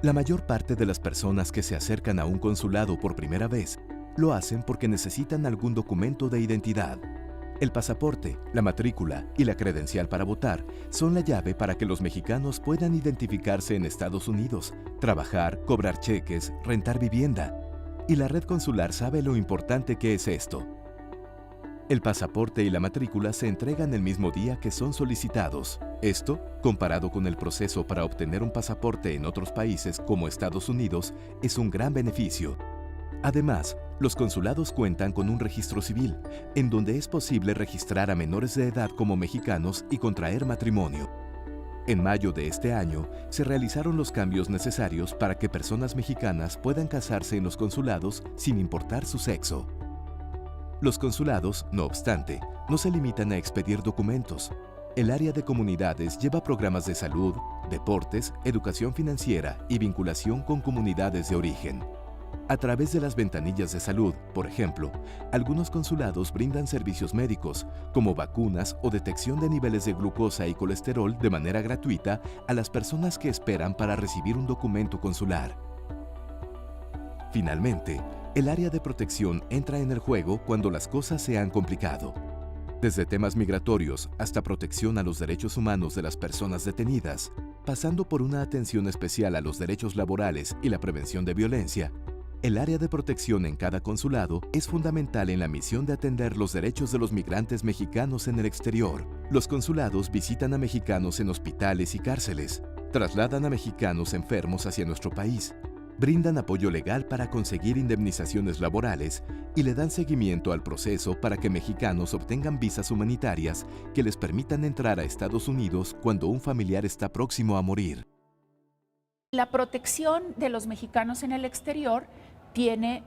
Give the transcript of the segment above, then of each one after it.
La mayor parte de las personas que se acercan a un consulado por primera vez lo hacen porque necesitan algún documento de identidad. El pasaporte, la matrícula y la credencial para votar son la llave para que los mexicanos puedan identificarse en Estados Unidos, trabajar, cobrar cheques, rentar vivienda. Y la red consular sabe lo importante que es esto. El pasaporte y la matrícula se entregan el mismo día que son solicitados. Esto, comparado con el proceso para obtener un pasaporte en otros países como Estados Unidos, es un gran beneficio. Además, los consulados cuentan con un registro civil, en donde es posible registrar a menores de edad como mexicanos y contraer matrimonio. En mayo de este año, se realizaron los cambios necesarios para que personas mexicanas puedan casarse en los consulados sin importar su sexo. Los consulados, no obstante, no se limitan a expedir documentos. El área de comunidades lleva programas de salud, deportes, educación financiera y vinculación con comunidades de origen. A través de las ventanillas de salud, por ejemplo, algunos consulados brindan servicios médicos, como vacunas o detección de niveles de glucosa y colesterol de manera gratuita a las personas que esperan para recibir un documento consular. Finalmente, el área de protección entra en el juego cuando las cosas se han complicado. Desde temas migratorios hasta protección a los derechos humanos de las personas detenidas, pasando por una atención especial a los derechos laborales y la prevención de violencia, el área de protección en cada consulado es fundamental en la misión de atender los derechos de los migrantes mexicanos en el exterior. Los consulados visitan a mexicanos en hospitales y cárceles, trasladan a mexicanos enfermos hacia nuestro país, brindan apoyo legal para conseguir indemnizaciones laborales y le dan seguimiento al proceso para que mexicanos obtengan visas humanitarias que les permitan entrar a Estados Unidos cuando un familiar está próximo a morir. La protección de los mexicanos en el exterior tiene,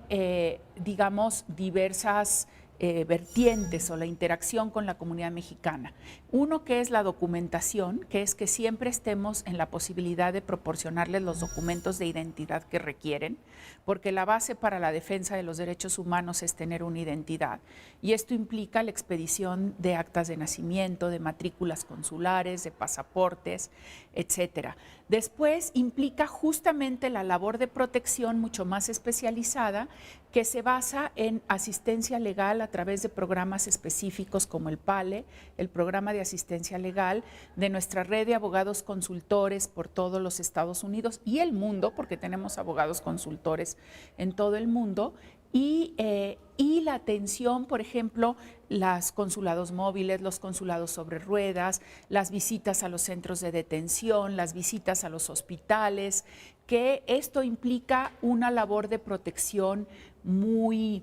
digamos, diversas vertientes o la interacción con la comunidad mexicana. Uno que es la documentación, que es que siempre estemos en la posibilidad de proporcionarles los documentos de identidad que requieren, porque la base para la defensa de los derechos humanos es tener una identidad. Y esto implica la expedición de actas de nacimiento, de matrículas consulares, de pasaportes, etcétera. Después implica justamente la labor de protección mucho más especializada que se basa en asistencia legal a través de programas específicos como el PALE, el Programa de Asistencia Legal de nuestra red de abogados consultores por todos los Estados Unidos y el mundo, porque tenemos abogados consultores en todo el mundo, y la atención, por ejemplo, los consulados móviles, los consulados sobre ruedas, las visitas a los centros de detención, las visitas a los hospitales, que esto implica una labor de protección muy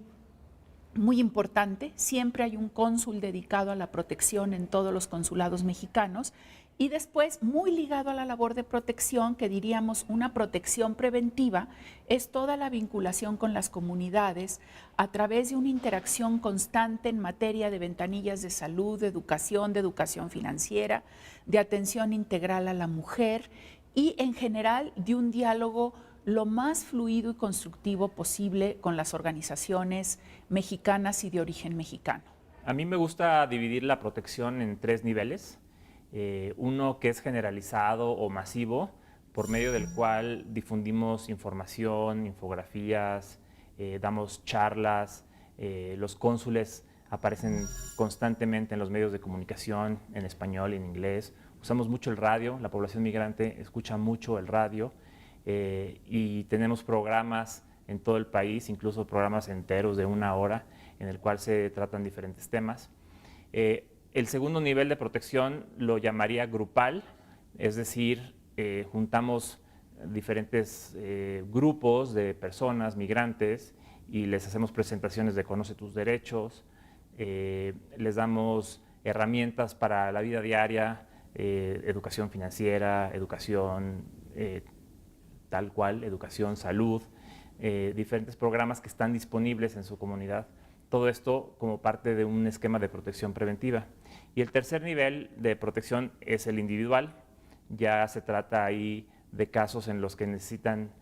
importante. Siempre hay un cónsul dedicado a la protección en todos los consulados mexicanos. Y después, muy ligado a la labor de protección, que diríamos una protección preventiva, es toda la vinculación con las comunidades a través de una interacción constante en materia de ventanillas de salud, de educación financiera, de atención integral a la mujer y en general de un diálogo lo más fluido y constructivo posible con las organizaciones mexicanas y de origen mexicano. A mí me gusta dividir la protección en 3 niveles. Uno que es generalizado o masivo, por medio del cual difundimos información, infografías, damos charlas, los cónsules aparecen constantemente en los medios de comunicación en español y en inglés. Usamos mucho el radio, la población migrante escucha mucho el radio y tenemos programas en todo el país, incluso programas enteros de 1 hora en el cual se tratan diferentes temas. El segundo nivel de protección lo llamaría grupal, es decir, juntamos diferentes grupos de personas migrantes y les hacemos presentaciones de Conoce tus derechos, les damos herramientas para la vida diaria, educación financiera, educación tal cual, educación, salud, diferentes programas que están disponibles en su comunidad. Todo esto como parte de un esquema de protección preventiva. Y el tercer nivel de protección es el individual. Ya se trata ahí de casos en los que necesitan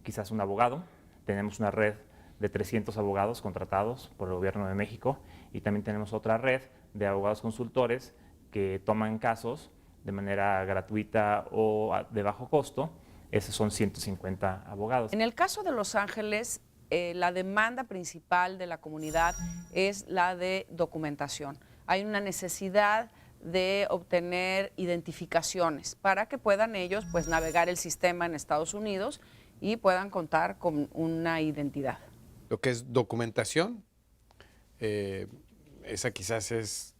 quizás un abogado. Tenemos una red de 300 abogados contratados por el Gobierno de México y también tenemos otra red de abogados consultores que toman casos de manera gratuita o de bajo costo esos son 150 abogados. En el caso de Los Ángeles, la demanda principal de la comunidad es la de documentación. Hay una necesidad de obtener identificaciones para que puedan ellos pues navegar el sistema en Estados Unidos y puedan contar con una identidad. Lo que es documentación, esa quizás es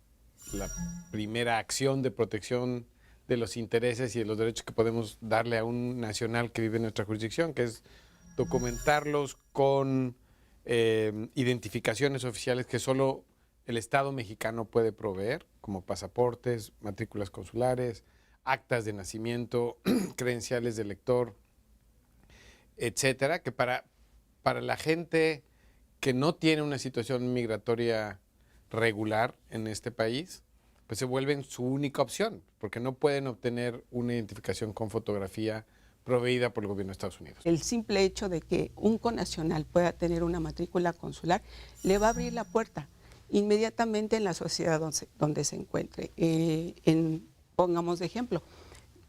la primera acción de protección de los intereses y de los derechos que podemos darle a un nacional que vive en nuestra jurisdicción, que es documentarlos con identificaciones oficiales que solo el Estado mexicano puede proveer, como pasaportes, matrículas consulares, actas de nacimiento, credenciales de lector, etcétera, que para la gente que no tiene una situación migratoria regular en este país, pues se vuelven su única opción, porque no pueden obtener una identificación con fotografía proveída por el gobierno de Estados Unidos. El simple hecho de que un connacional pueda tener una matrícula consular le va a abrir la puerta inmediatamente en la sociedad donde se encuentre. Pongamos de ejemplo,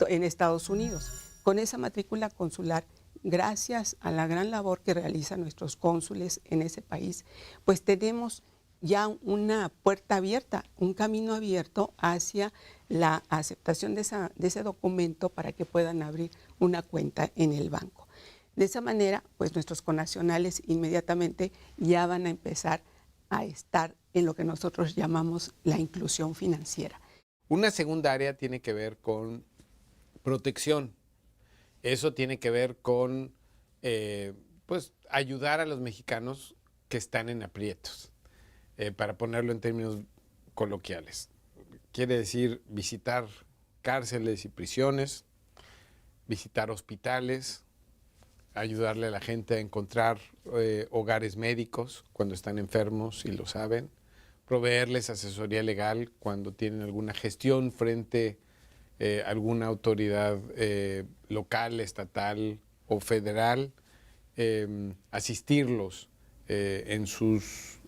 en Estados Unidos, con esa matrícula consular, gracias a la gran labor que realizan nuestros cónsules en ese país, pues tenemos ya una puerta abierta, un camino abierto hacia la aceptación de ese documento para que puedan abrir una cuenta en el banco. De esa manera, pues nuestros connacionales inmediatamente ya van a empezar a estar en lo que nosotros llamamos la inclusión financiera. Una segunda área tiene que ver con protección. Eso tiene que ver con pues, ayudar a los mexicanos que están en aprietos. Para ponerlo en términos coloquiales. Quiere decir visitar cárceles y prisiones, visitar hospitales, ayudarle a la gente a encontrar hogares médicos cuando están enfermos y lo saben, proveerles asesoría legal cuando tienen alguna gestión frente a alguna autoridad local, estatal o federal, asistirlos en sus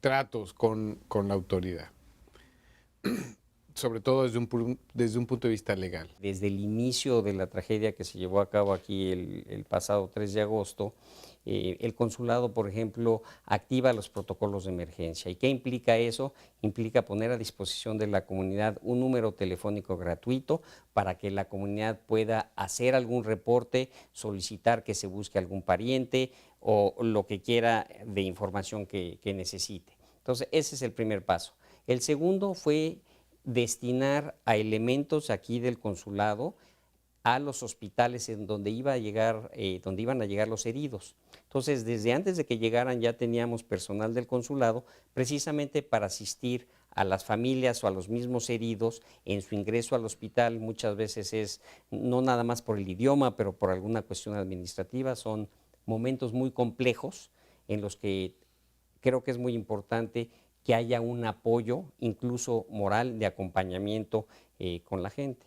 tratos con la autoridad, sobre todo desde un punto de vista legal. Desde el inicio de la tragedia que se llevó a cabo aquí el pasado 3 de agosto, el consulado, por ejemplo, activa los protocolos de emergencia. ¿Y qué implica eso? Implica poner a disposición de la comunidad un número telefónico gratuito para que la comunidad pueda hacer algún reporte, solicitar que se busque algún pariente o lo que quiera de información que necesite. Entonces, ese es el primer paso. El segundo fue destinar a elementos aquí del consulado a los hospitales en donde iban a llegar los heridos. Entonces, desde antes de que llegaran ya teníamos personal del consulado precisamente para asistir a las familias o a los mismos heridos en su ingreso al hospital. Muchas veces es no nada más por el idioma, pero por alguna cuestión administrativa. Son momentos muy complejos en los que creo que es muy importante que haya un apoyo, incluso moral, de acompañamiento con la gente.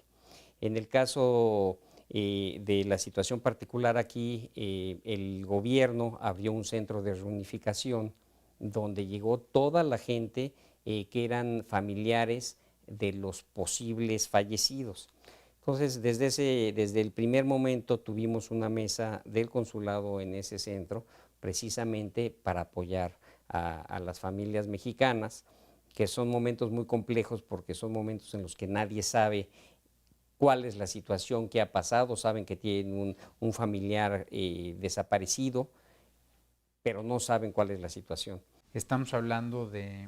En el caso de la situación particular aquí, el gobierno abrió un centro de reunificación donde llegó toda la gente que eran familiares de los posibles fallecidos. Entonces, desde el primer momento tuvimos una mesa del consulado en ese centro, precisamente para apoyar a las familias mexicanas, que son momentos muy complejos porque son momentos en los que nadie sabe cuál es la situación que ha pasado, saben que tienen un familiar desaparecido, pero no saben cuál es la situación. Estamos hablando de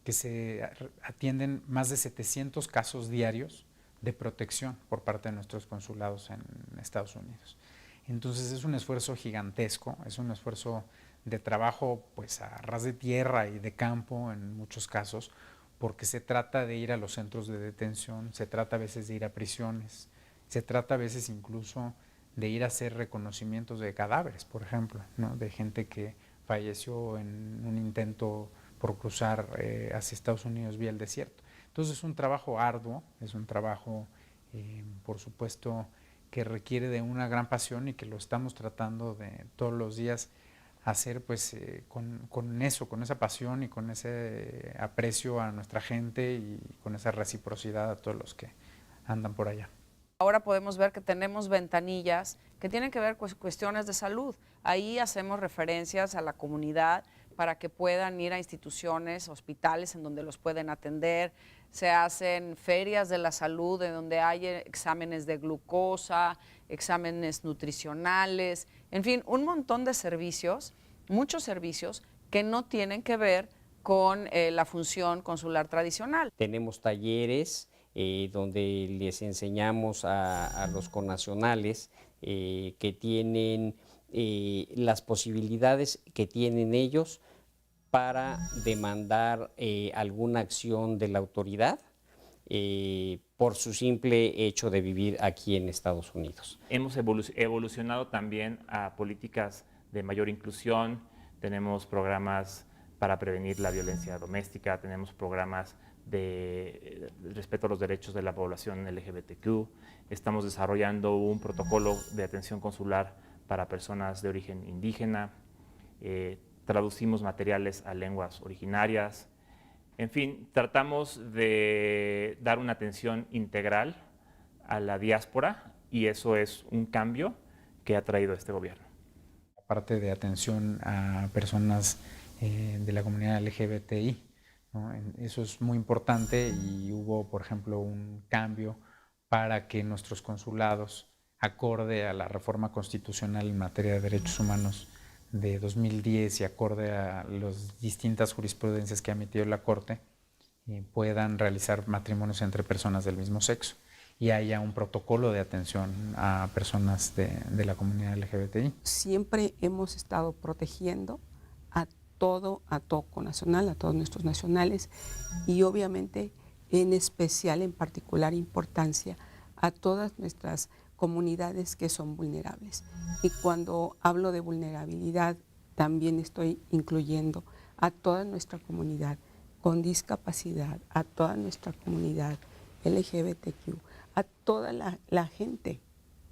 que se atienden más de 700 casos diarios de protección por parte de nuestros consulados en Estados Unidos. Entonces es un esfuerzo gigantesco, es un esfuerzo de trabajo pues a ras de tierra y de campo en muchos casos, porque se trata de ir a los centros de detención, se trata a veces de ir a prisiones, se trata a veces incluso de ir a hacer reconocimientos de cadáveres, por ejemplo, ¿no? De gente que falleció en un intento por cruzar hacia Estados Unidos vía el desierto. Entonces es un trabajo arduo, es un trabajo, por supuesto, que requiere de una gran pasión y que lo estamos tratando de todos los días hacer pues con esa pasión y con ese aprecio a nuestra gente y con esa reciprocidad a todos los que andan por allá. Ahora podemos ver que tenemos ventanillas que tienen que ver con cuestiones de salud. Ahí hacemos referencias a la comunidad para que puedan ir a instituciones, hospitales en donde los pueden atender. Se hacen ferias de la salud en donde hay exámenes de glucosa, exámenes nutricionales, en fin, un montón de servicios, muchos servicios que no tienen que ver con la función consular tradicional. Tenemos talleres donde les enseñamos a los connacionales que tienen las posibilidades que tienen ellos para demandar alguna acción de la autoridad por su simple hecho de vivir aquí en Estados Unidos. Hemos evolucionado también a políticas de mayor inclusión, tenemos programas para prevenir la violencia doméstica, tenemos programas de respeto a los derechos de la población LGBTQ, estamos desarrollando un protocolo de atención consular para personas de origen indígena, traducimos materiales a lenguas originarias, en fin, tratamos de dar una atención integral a la diáspora y eso es un cambio que ha traído este gobierno. Aparte de atención a personas de la comunidad LGBTI, ¿no? Eso es muy importante y hubo, por ejemplo, un cambio para que nuestros consulados, acorde a la reforma constitucional en materia de derechos humanos de 2010 y acorde a las distintas jurisprudencias que ha emitido la Corte, puedan realizar matrimonios entre personas del mismo sexo y haya un protocolo de atención a personas de la comunidad LGBTI. Siempre hemos estado protegiendo a todo connacional, a todos nuestros nacionales y obviamente en especial, en particular importancia, a todas nuestras comunidades que son vulnerables. Y cuando hablo de vulnerabilidad, también estoy incluyendo a toda nuestra comunidad con discapacidad, a toda nuestra comunidad LGBTQ, a toda la gente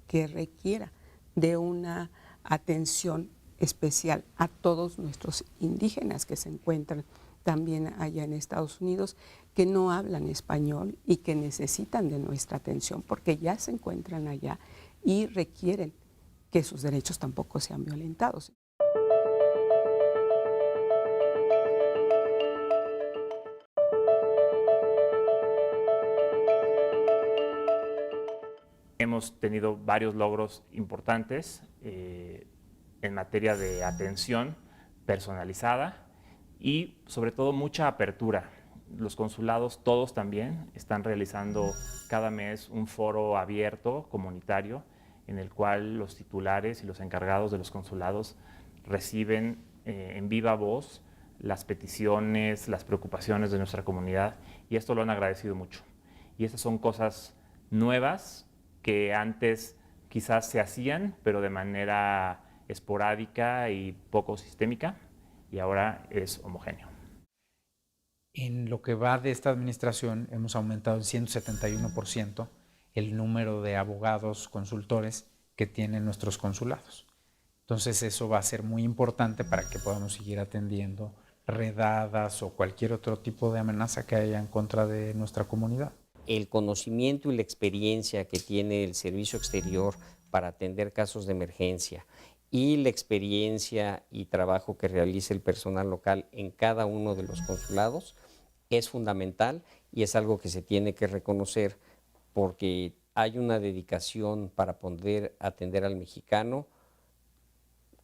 que requiera de una atención especial, a todos nuestros indígenas que se encuentran también allá en Estados Unidos, que no hablan español y que necesitan de nuestra atención porque ya se encuentran allá y requieren que sus derechos tampoco sean violentados. Hemos tenido varios logros importantes en materia de atención personalizada y sobre todo mucha apertura. Los consulados, todos también, están realizando cada mes un foro abierto, comunitario, en el cual los titulares y los encargados de los consulados reciben en viva voz las peticiones, las preocupaciones de nuestra comunidad y esto lo han agradecido mucho. Y estas son cosas nuevas que antes quizás se hacían, pero de manera esporádica y poco sistémica, y ahora es homogéneo. En lo que va de esta administración hemos aumentado en 171% el número de abogados consultores que tienen nuestros consulados. Entonces eso va a ser muy importante para que podamos seguir atendiendo redadas o cualquier otro tipo de amenaza que haya en contra de nuestra comunidad. El conocimiento y la experiencia que tiene el servicio exterior para atender casos de emergencia y la experiencia y trabajo que realiza el personal local en cada uno de los consulados es fundamental y es algo que se tiene que reconocer porque hay una dedicación para poder atender al mexicano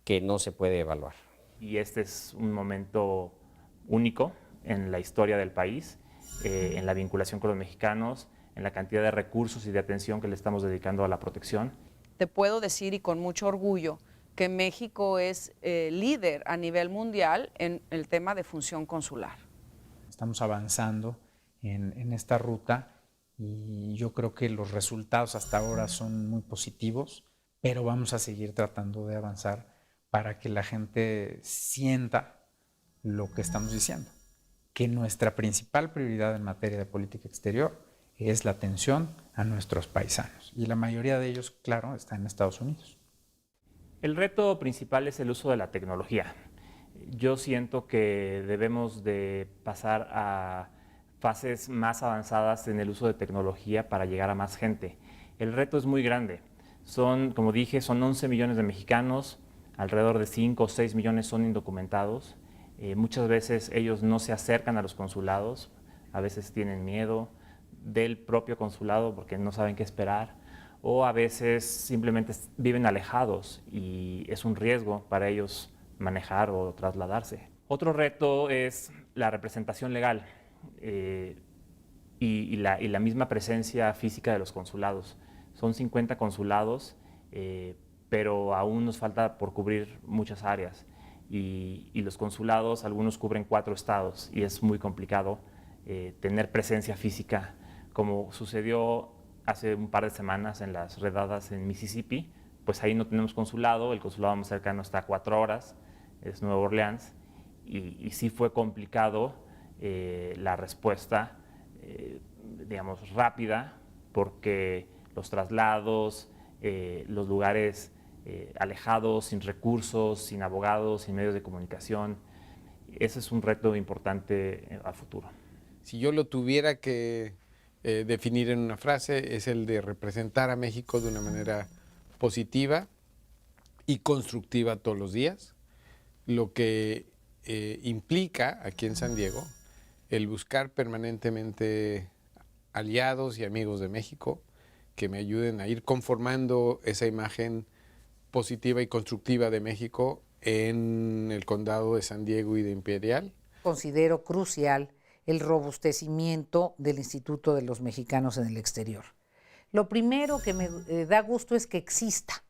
que no se puede evaluar. Y este es un momento único en la historia del país, en la vinculación con los mexicanos, en la cantidad de recursos y de atención que le estamos dedicando a la protección. Te puedo decir y con mucho orgullo que México es líder a nivel mundial en el tema de función consular. Estamos avanzando en esta ruta y yo creo que los resultados hasta ahora son muy positivos, pero vamos a seguir tratando de avanzar para que la gente sienta lo que estamos diciendo, que nuestra principal prioridad en materia de política exterior es la atención a nuestros paisanos y la mayoría de ellos, claro, está en Estados Unidos. El reto principal es el uso de la tecnología. Yo siento que debemos de pasar a fases más avanzadas en el uso de tecnología para llegar a más gente. El reto es muy grande. Como dije, son 11 millones de mexicanos, alrededor de 5 o 6 millones son indocumentados. Muchas veces ellos no se acercan a los consulados, a veces tienen miedo del propio consulado porque no saben qué esperar, o a veces simplemente viven alejados y es un riesgo para ellos manejar o trasladarse. Otro reto es la representación legal y la misma presencia física de los consulados. Son 50 consulados, pero aún nos falta por cubrir muchas áreas. Y los consulados, algunos cubren 4 estados y es muy complicado tener presencia física, como sucedió hace un par de semanas en las redadas en Mississippi. Pues ahí no tenemos consulado, el consulado más cercano está a 4 horas, es Nueva Orleans, y sí fue complicado la respuesta, digamos, rápida, porque los traslados, los lugares alejados, sin recursos, sin abogados, sin medios de comunicación. Ese es un reto importante a futuro. Si yo lo tuviera que definir en una frase, es el de representar a México de una manera positiva y constructiva todos los días, lo que implica aquí en San Diego el buscar permanentemente aliados y amigos de México que me ayuden a ir conformando esa imagen positiva y constructiva de México en el condado de San Diego y de Imperial. Considero crucial el robustecimiento del Instituto de los Mexicanos en el Exterior. Lo primero que me da gusto es que exista.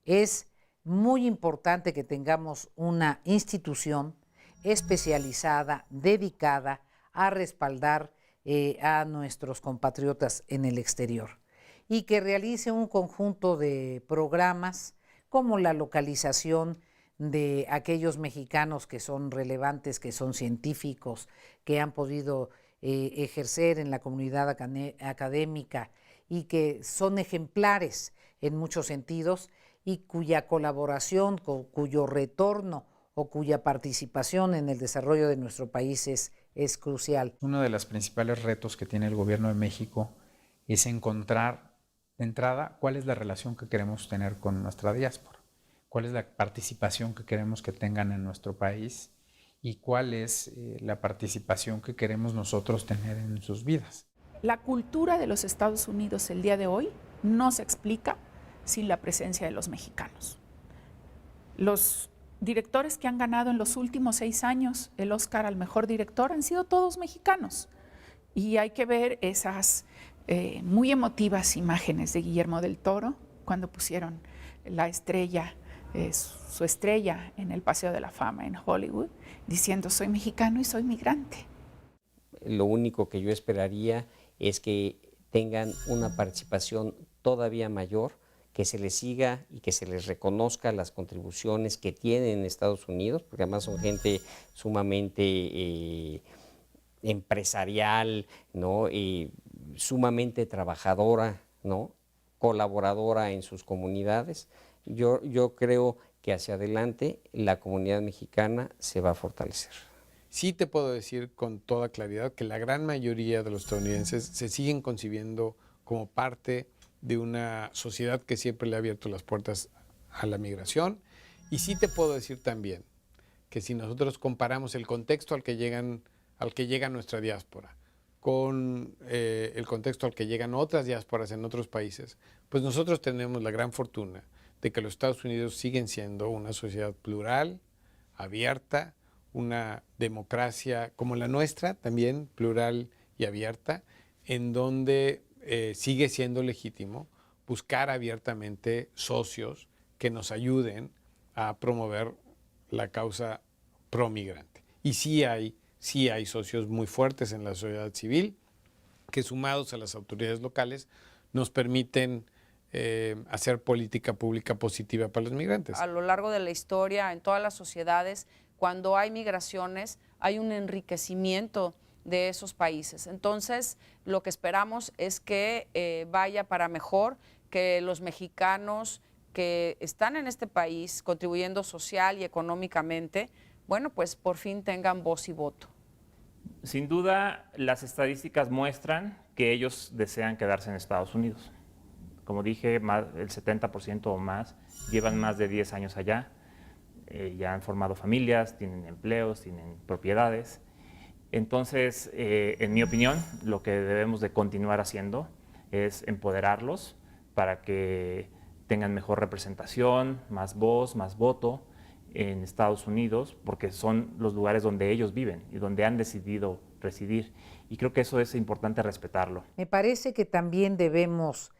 Es muy importante que tengamos una institución especializada, dedicada a respaldar a nuestros compatriotas en el exterior y que realice un conjunto de programas como la localización de aquellos mexicanos que son relevantes, que son científicos, que han podido ejercer en la comunidad académica y que son ejemplares en muchos sentidos y cuya colaboración, cuyo retorno o cuya participación en el desarrollo de nuestro país es crucial. Uno de los principales retos que tiene el gobierno de México es encontrar, de entrada, cuál es la relación que queremos tener con nuestra diáspora, cuál es la participación que queremos que tengan en nuestro país y cuál es la participación que queremos nosotros tener en sus vidas. La cultura de los Estados Unidos el día de hoy no se explica sin la presencia de los mexicanos. Los directores que han ganado en los últimos 6 años el Oscar al mejor director han sido todos mexicanos. Y hay que ver esas muy emotivas imágenes de Guillermo del Toro cuando pusieron la estrella, su estrella en el Paseo de la Fama en Hollywood, diciendo soy mexicano y soy migrante. Lo único que yo esperaría es que tengan una participación todavía mayor, que se les siga y que se les reconozca las contribuciones que tienen en Estados Unidos, porque además son gente sumamente empresarial, ¿no? Sumamente trabajadora, ¿no? Colaboradora en sus comunidades. Yo creo que hacia adelante la comunidad mexicana se va a fortalecer. Sí te puedo decir con toda claridad que la gran mayoría de los estadounidenses se siguen concibiendo como parte de una sociedad que siempre le ha abierto las puertas a la migración. Y sí te puedo decir también que si nosotros comparamos el contexto al que llega nuestra diáspora con el contexto al que llegan otras diásporas en otros países, pues nosotros tenemos la gran fortuna de que los Estados Unidos siguen siendo una sociedad plural, abierta, una democracia como la nuestra, también plural y abierta, en donde sigue siendo legítimo buscar abiertamente socios que nos ayuden a promover la causa pro-migrante. Y sí hay socios muy fuertes en la sociedad civil que, sumados a las autoridades locales, nos permiten hacer política pública positiva para los migrantes. A lo largo de la historia, en todas las sociedades, cuando hay migraciones, hay un enriquecimiento de esos países. Entonces, lo que esperamos es que vaya para mejor, que los mexicanos que están en este país contribuyendo social y económicamente, bueno, pues por fin tengan voz y voto. Sin duda, las estadísticas muestran que ellos desean quedarse en Estados Unidos. Como dije, el 70% o más llevan más de 10 años allá, ya han formado familias, tienen empleos, tienen propiedades. Entonces, en mi opinión, lo que debemos de continuar haciendo es empoderarlos para que tengan mejor representación, más voz, más voto en Estados Unidos, porque son los lugares donde ellos viven y donde han decidido residir. Y creo que eso es importante respetarlo. Me parece que también debemos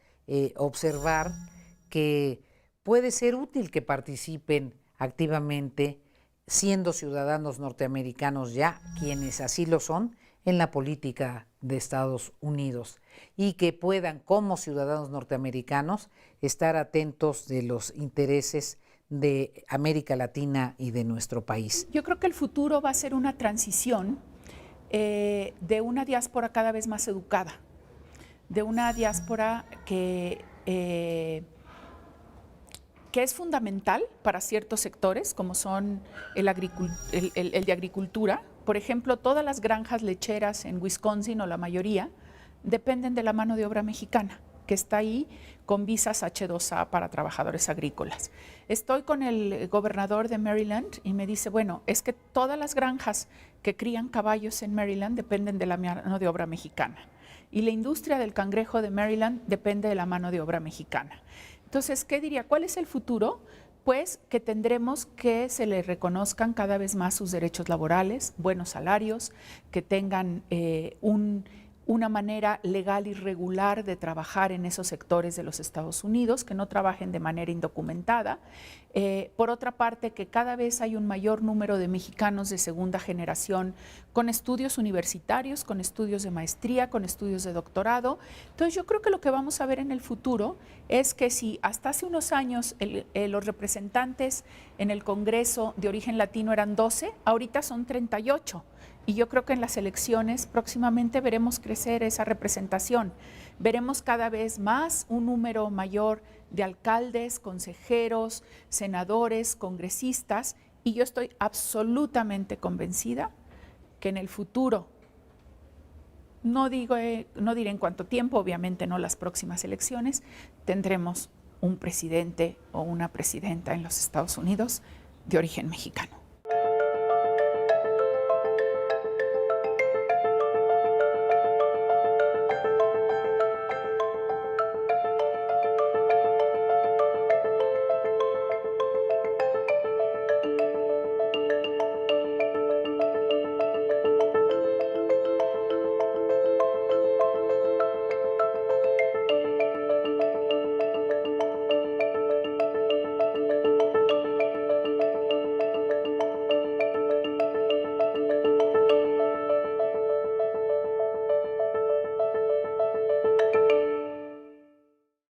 observar que puede ser útil que participen activamente, siendo ciudadanos norteamericanos ya, quienes así lo son, en la política de Estados Unidos, y que puedan, como ciudadanos norteamericanos, estar atentos de los intereses de América Latina y de nuestro país. Yo creo que el futuro va a ser una transición de una diáspora cada vez más educada, de una diáspora que es fundamental para ciertos sectores, como son el de agricultura. Por ejemplo, todas las granjas lecheras en Wisconsin, o la mayoría, dependen de la mano de obra mexicana, que está ahí con visas H-2A para trabajadores agrícolas. Estoy con el gobernador de Maryland y me dice, bueno, es que todas las granjas que crían caballos en Maryland dependen de la mano de obra mexicana. Y la industria del cangrejo de Maryland depende de la mano de obra mexicana. Entonces, ¿qué diría? ¿Cuál es el futuro? Pues que tendremos que se les reconozcan cada vez más sus derechos laborales, buenos salarios, que tengan una manera legal y regular de trabajar en esos sectores de los Estados Unidos, que no trabajen de manera indocumentada. Por otra parte, que cada vez hay un mayor número de mexicanos de segunda generación con estudios universitarios, con estudios de maestría, con estudios de doctorado. Entonces yo creo que lo que vamos a ver en el futuro es que si hasta hace unos años los representantes en el Congreso de origen latino eran 12, ahorita son 38. Y yo creo que en las elecciones próximamente veremos crecer esa representación. Veremos cada vez más un número mayor de alcaldes, consejeros, senadores, congresistas, y yo estoy absolutamente convencida que en el futuro, no diré en cuánto tiempo, obviamente no las próximas elecciones, tendremos un presidente o una presidenta en los Estados Unidos de origen mexicano.